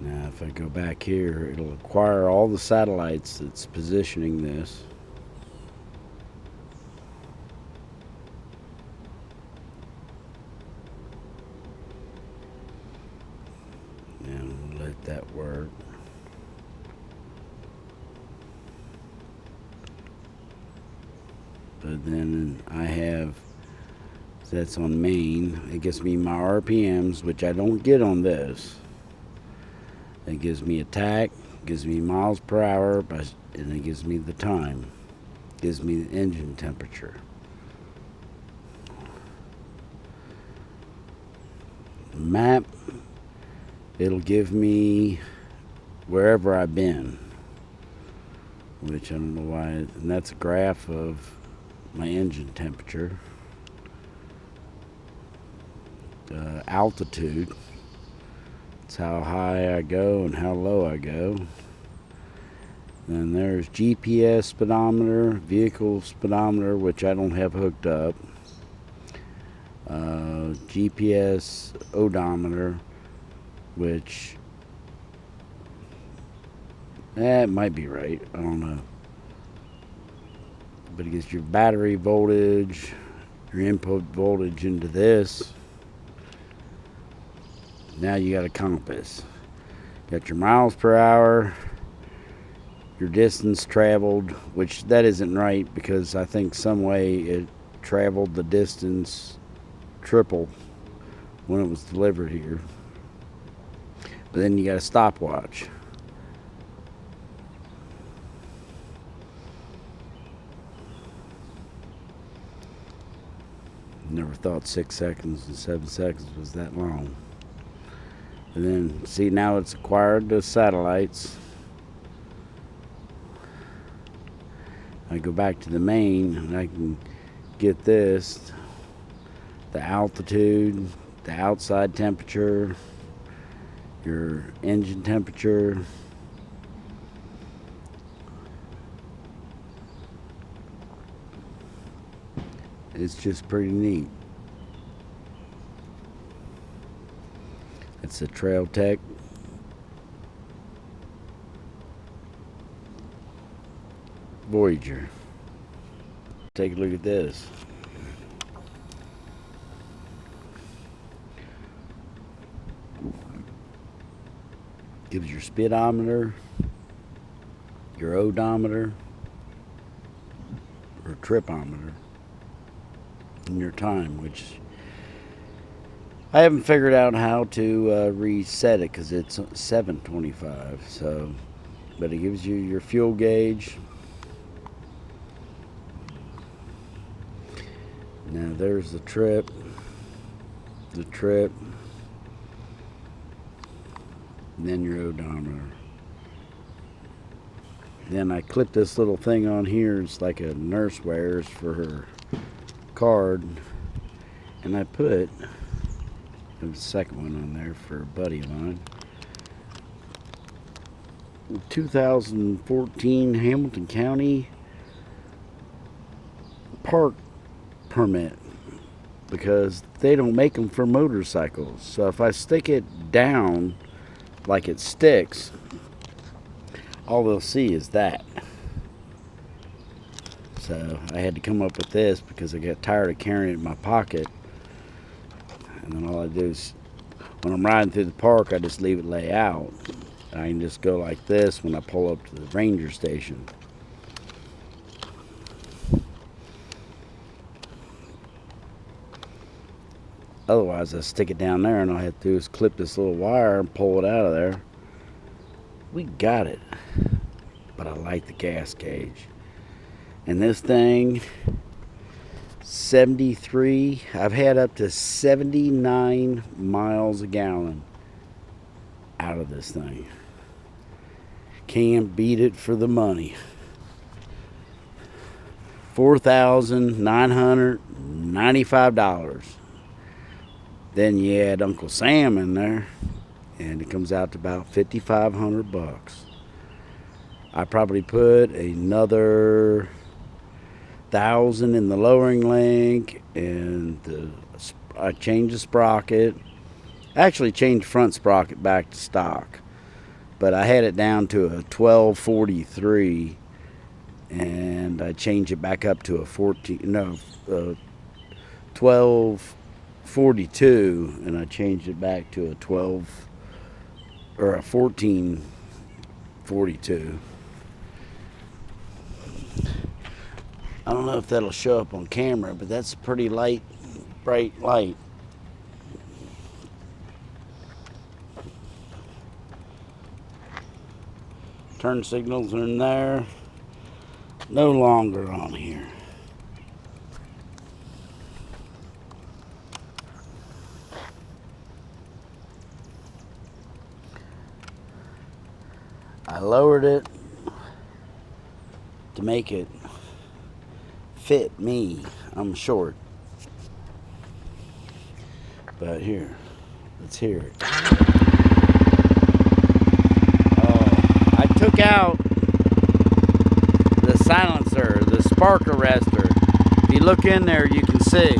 Now if I go back here, it'll acquire all the satellites that's positioning this. And let that work. But then I have, that's on main, it gives me my RPMs, which I don't get on this. It gives me attack, gives me miles per hour, and it gives me the time. It gives me the engine temperature. Map, it'll give me wherever I've been, which I don't know why, and that's a graph of my engine temperature. Altitude, it's how high I go and how low I go. Then there's GPS speedometer, vehicle speedometer, which I don't have hooked up. GPS odometer, which it might be right, I don't know. But it gets your battery voltage, your input voltage into this. Now you got a compass. Got your miles per hour, your distance traveled, which that isn't right because I think some way it traveled the distance triple when it was delivered here. But then you got a stopwatch. Never thought 6 seconds and 7 seconds was that long. And then see, now it's acquired the satellites. I go back to the main and I can get this, the altitude, the outside temperature, your engine temperature. It's just pretty neat. It's a Trail Tech Voger. Take a look at this. Gives your speedometer, your odometer, or tripometer, and your time, which I haven't figured out how to reset it because it's 725. So, but it gives you your fuel gauge. Now there's the trip, and then your odometer. Then I clip this little thing on here. It's like a nurse wears for her card, and I put the second one on there for a buddy of mine. 2014 Hamilton County park permit, because they don't make them for motorcycles. So if I stick it down like it sticks, all they'll see is that. So I had to come up with this because I got tired of carrying it in my pocket. And then all I do is, when I'm riding through the park, I just leave it lay out. I can just go like this when I pull up to the ranger station. Otherwise, I stick it down there and all I have to do is clip this little wire and pull it out of there. We got it. But I like the gas gauge. And this thing, 73, I've had up to 79 miles a gallon out of this thing. Can't beat it for the money. $4,995. Then you add Uncle Sam in there, and it comes out to about $5,500. I probably put another 1,000 in the lowering link, and I changed the sprocket. I actually changed front sprocket back to stock, but I had it down to a 1243, and I changed it back up to a 1242, and I changed it back to a 12 or a 1442. I don't know if that'll show up on camera, but that's a pretty light, bright light. Turn signals are in there. No longer on here. I lowered it to make it fit me. I'm short. But here, let's hear it. Oh, I took out the silencer, the spark arrestor. If you look in there, you can see.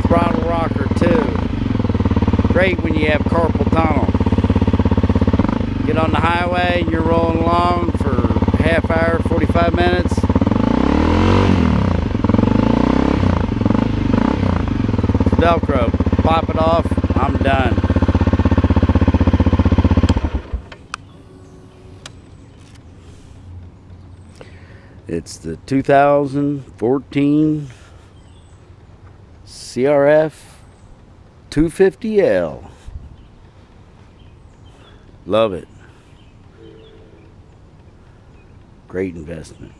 Throttle rocker too. Great when you have carpal tunnel. Get on the highway and you're rolling along for a half hour, 45 minutes. Velcro, pop it off, I'm done. It's the 2014 CRF250L. Love it. Great investment.